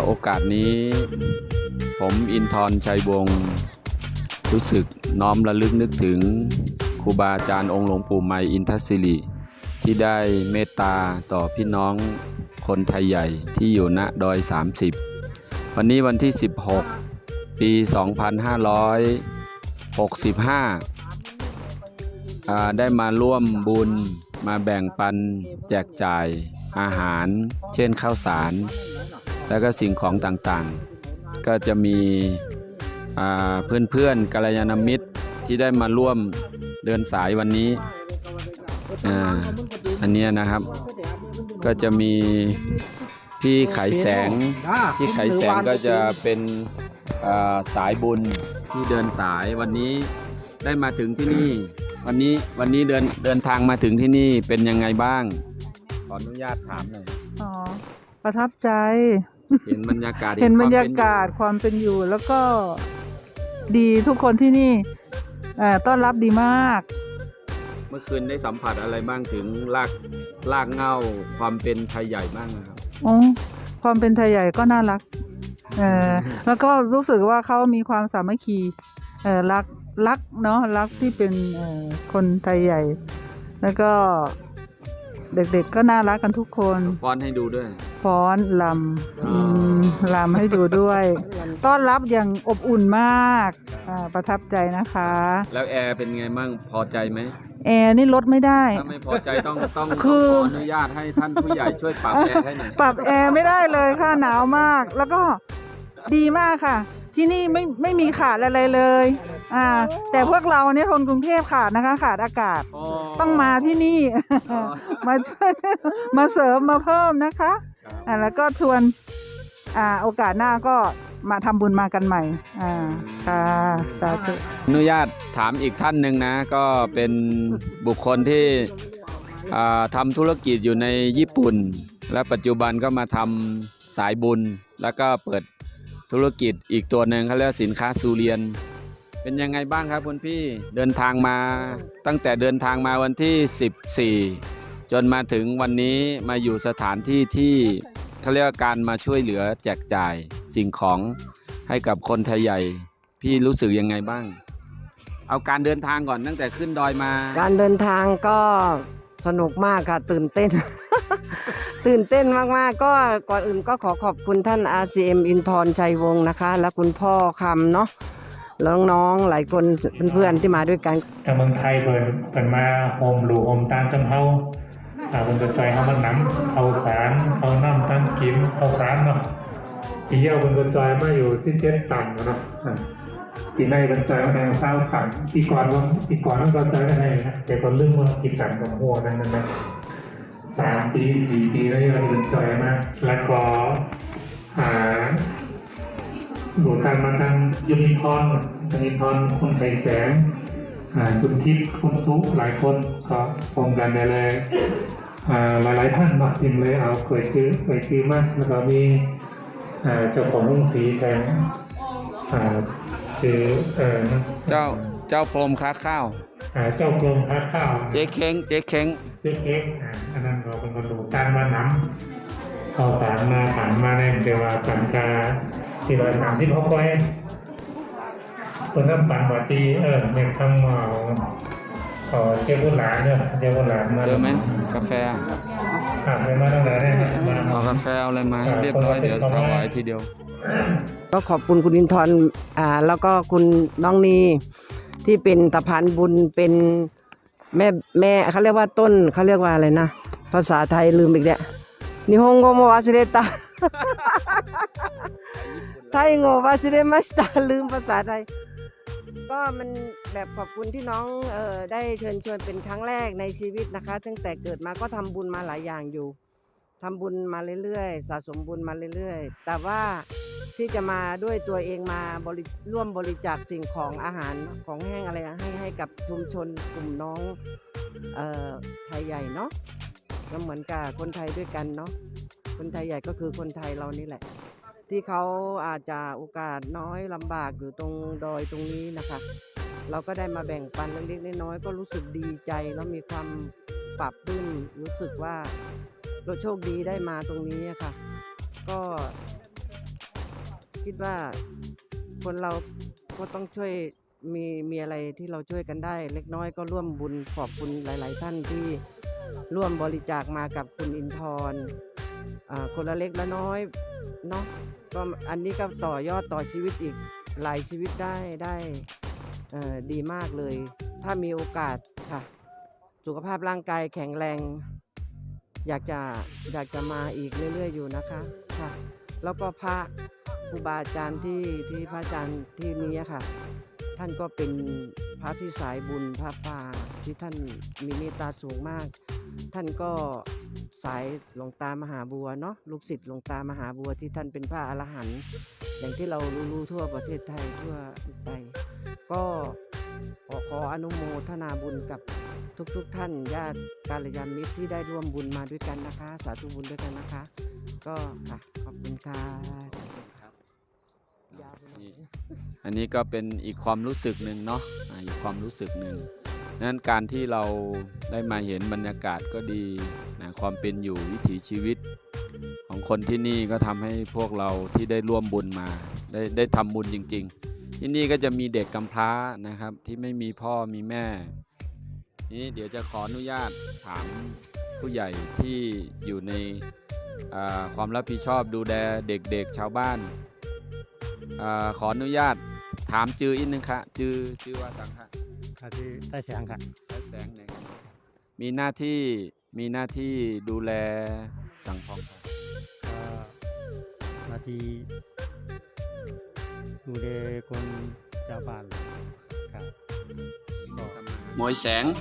โอกาสนี้ผมอินทรชัยวงศ์รู้สึกน้อมระลึกนึกถึงครูบาอาจารย์องค์หลวงปู่ไมยอินทศิริที่ได้เมตตาต่อพี่น้องคนไทยใหญ่ที่อยู่ณดอย30วันนี้วันที่16ปี2565ได้มาร่วมบุญมาแบ่งปันแจกจ่ายอาหารเช่นข้าวสารแล้วก็สิ่งของต่างๆก็จะมีเพื่อนๆกัลยาณมิตรที่ได้มาร่วมเดินสายวันนี้อันนี้นะครับก็จะมีพี่ไขแสงพี่ไขแสงก็จะเป็นสายบุญที่เดินสายวันนี้ได้มาถึงที่นี่วันนี้เดินทางมาถึงที่นี่เป็นยังไงบ้างขออนุญาตถามหน่อยประทับใจเห็นบรรยากาศความเป็นอยู่แล้วก็ดีทุกคนที่นี่ต้อนรับดีมากเมื่อคืนได้สัมผัสอะไรบ้างถึงรากเหง้าความเป็นไทยใหญ่บ้างนะครับความเป็นไทยใหญ่ก็น่ารักแล้วก็รู้สึกว่าเขามีความสามัคคีรักเนาะรักที่เป็นคนไทยใหญ่แล้วก็เด็กๆก็น่ารักกันทุกคนฟ้อนให้ดูด้วยฟ้อนลำให้ดูด้วยต้อนรับอย่างอบอุ่นมากประทับใจนะคะแล้วแอร์เป็นไงมั่งพอใจไหมแอร์นี่ลดไม่ได้ถ้าไม่พอใจต้องขออนุญาตให้ท่านผู้ใหญ่ช่วยปรับแอร์ให้หน่อยปรับแอร์ไม่ได้เลยค่ะหนาวมากแล้วก็ดีมากค่ะที่นี่ไม่มีขาดอะไรเลยแต่พวกเราเนี่ยคนกรุงเทพขาดนะคะขาดอากาศต้องมาที่นี่มาช่วยมาเสริมมาเพิ่มนะคะแล้วก็ชวนโอกาสหน้าก็มาทำบุญมากันใหม่ค่ะสาธุอนุญาตถามอีกท่านหนึ่งนะก็เป็นบุคคลที่ทำธุรกิจอยู่ในญี่ปุ่นและปัจจุบันก็มาทำสายบุญแล้วก็เปิดธุรกิจอีกตัวหนึ่งเขาเรียกสินค้าซูเรียนเป็นยังไงบ้างครับคุณพี่เดินทางมาตั้งแต่เดินทางมาวันที่14จนมาถึงวันนี้มาอยู่สถานที่ที่เขาเรียกว่าการมาช่วยเหลือแจกจ่ายสิ่งของให้กับคนไทยใหญ่พี่รู้สึกยังไงบ้างเอาการเดินทางก่อนตั้งแต่ขึ้นดอยมาการเดินทางก็สนุกมากค่ะตื่นเต้น ตื่นเต้นมากๆก็ก่อนอื่นก็ขอขอบคุณท่าน RCM อินทรชัยวงศ์นะคะและคุณพ่อคำเนาะแล้วน้องๆหลายคนเพื่อนๆที่มาด้วยกันทางเมืองไทยเปิดมาโฮมหลูโฮมตามจำเฮาผมจะใจเขามันน้ำเขาสารเขาน้ำตั้งกินเขาสารเนาะปีเยี่ยวบนกระจายมาอยู่17 ตันเนาะปีในกระจายมาใน20 ตันปีก่อนมันกระจายได้ไงนะแต่ตอนเรื่องมันกี่ตันกับหัวนั่นนะ3 ปี 4 ปีแล้วยังกระจายมาแล้วก็หนูการมาทางยูนิคอร์นคนไทยแสงคุณทิพย์คุณซุปหลายคนก็พร้อมกันได้เลยหลายท่านมาพิมพ์เลยเอาเคยซื้อมากแล้วก็มีเจ้าของโรงสีแทนชื่อเจ้าพรมค้าข้าวเจ้าพรมค้าข้าวเจ๊เค้งอันนั้นก็เป็นคนดูการมาน้ำข้าวสารมาผ่านมาในเทวาสังกาที่136 ไว้คนน้ำปั่นวัตีเม็ดทำเจ้าบุญหลานเนี่ยเจ้าบุญหลานมาเจอไหมกาแฟไปมาตั้งแต่เนี่ยเอากาแฟอะไรมาเรียบร้อยเดี๋ยวถวายทีเดียวก็ขอบคุณคุณอินทรแล้วก็คุณน้องนีที่เป็นตะพานบุญเป็นแม่เขาเรียกว่าต้นเขาเรียกว่าอะไรนะภาษาไทยลืมอีกแล้วนิฮงโกโมวาซิเดตะไทยโงวาซิเดมัสตาลืมภาษาไทยก็มันแบบขอบคุณที่น้องได้เชิญชวนเป็นครั้งแรกในชีวิตนะคะตั้งแต่เกิดมาก็ทำบุญมาหลายอย่างอยู่ทำบุญมาเรื่อยๆสะสมบุญมาเรื่อยๆแต่ว่าที่จะมาด้วยตัวเองมาร่วมบริจาคสิ่งของอาหารของแห้งอะไรให้กับชุมชนกลุ่มน้องไทยใหญ่เนาะก็เหมือนกับคนไทยด้วยกันเนาะคนไทยใหญ่ก็คือคนไทยเรานี่แหละที่เขาอาจจะโอกาสน้อยลำบากอยู่ตรงดอยตรงนี้นะคะ เราก็ได้มาแบ่งปันเล็กๆน้อยๆก็รู้สึกดีใจแล้วมีความปรับปลื้มรู้สึกว่าเราโชคดีได้มาตรงนี้อะค่ะ ก็คิดว่าคนเราก็ต้องช่วยมีอะไรที่เราช่วยกันได้เล็กน้อยก็ร่วมบุญขอบคุณหลายๆท่านที่ร่วมบริจาคมากับคุณอินทร์คนละเล็กละน้อยเนาะก็อันนี้ก็ต่อยอดต่อชีวิตอีกหลายชีวิตได้ดีมากเลย ถ้ามีโอกาสค่ะสุขภาพร่างกายแข็งแรงอยากจะมาอีกเรื่อยๆอยู่นะคะค่ะแล้วก็พระครูบาอาจารย์ที่พระอาจารย์ที่นี้ค่ะ ท่านก็เป็นพระที่สายบุญพระป่าที่ท่านมีเมตตาสูงมาก ท่านก็สายหลวงตามหาบัวเนาะลูกศิษย์หลวงตามหาบัวที่ท่านเป็นพระอรหันต์อย่างที่เรารู้ทั่วประเทศไทยทั่วไป ก็ขออนุโมทนาบุญกับทุกท่านญาติกัลยาณมิตรที่ได้ร่วมบุญมาด้วยกันนะคะ สาธุบุญด้วยกันนะคะ ก็ค่ะขอบคุณค่ะ อันนี้ก็เป็นอีกความรู้สึกหนึ่งเนาะอีกความรู้สึกหนึ่งนั้นการที่เราได้มาเห็นบรรยากาศก็ดีนะความเป็นอยู่วิถีชีวิตของคนที่นี่ก็ทำให้พวกเราที่ได้ร่วมบุญมาได้ทำบุญจริงๆที่นี่ก็จะมีเด็กกำพร้านะครับที่ไม่มีพ่อมีแม่นี้เดี๋ยวจะขออนุญาตถามผู้ใหญ่ที่อยู่ในความรับผิดชอบดูแลเด็กๆชาวบ้านขออนุญาตถามจืออีกนึงค่ะจือว่าสังค่ะชื่อใต้แสงค่ะใต้แสงเนี่ยมีหน้าที่ดูแลสังคมค่ะหน้าที่ดูแลคนชาวบ้านครับ mỗi sáng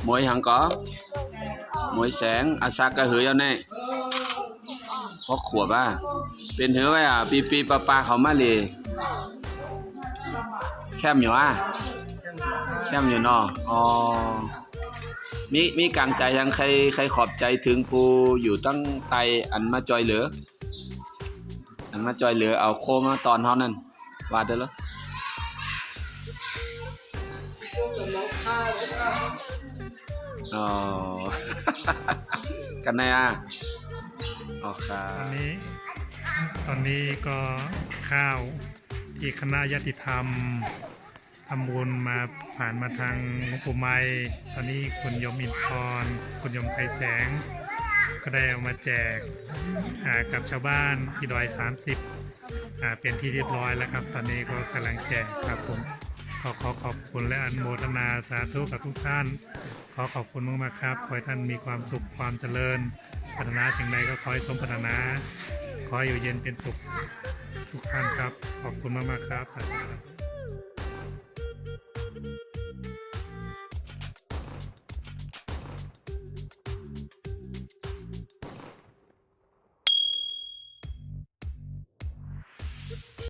mỗi hàng có mỗi sáng asa ka hứa này có khủa baเป็นหือไว้ปีปลาเขามาเลยแคมอยู่แคมอยู่เนาะอ๋อมีกลางใจยังใครขอบใจถึงผู้อยู่ตั้งไตอันมาจอยเหลือเอาโคมาตอนเท่านั้นว่าเด้อเหรออ๋อ กันไหนอ๋อครับตอนนี้ก็ข้าวที่คณะญาติธรรมทำบุญมาผ่านมาทางหลวงปู่ไมตอนนี้คุณยมอินทร์คุณยมไทยแสงก็ได้เอามาแจกกับชาวบ้านที่ดอย30เป็นที่เรียบร้อยแล้วครับตอนนี้ก็กำลังแจกครับผมขอขอบคุณและอนุโมทนาสาธุกับทุกท่านขอขอบคุณมากๆครับขอให้ท่านมีความสุขความเจริญปรารถนาสิ่งใดก็ขอให้สมปรารถนาขออยู่เย็นเป็นสุขทุกท่านครับขอบคุณมากๆครับสาธุ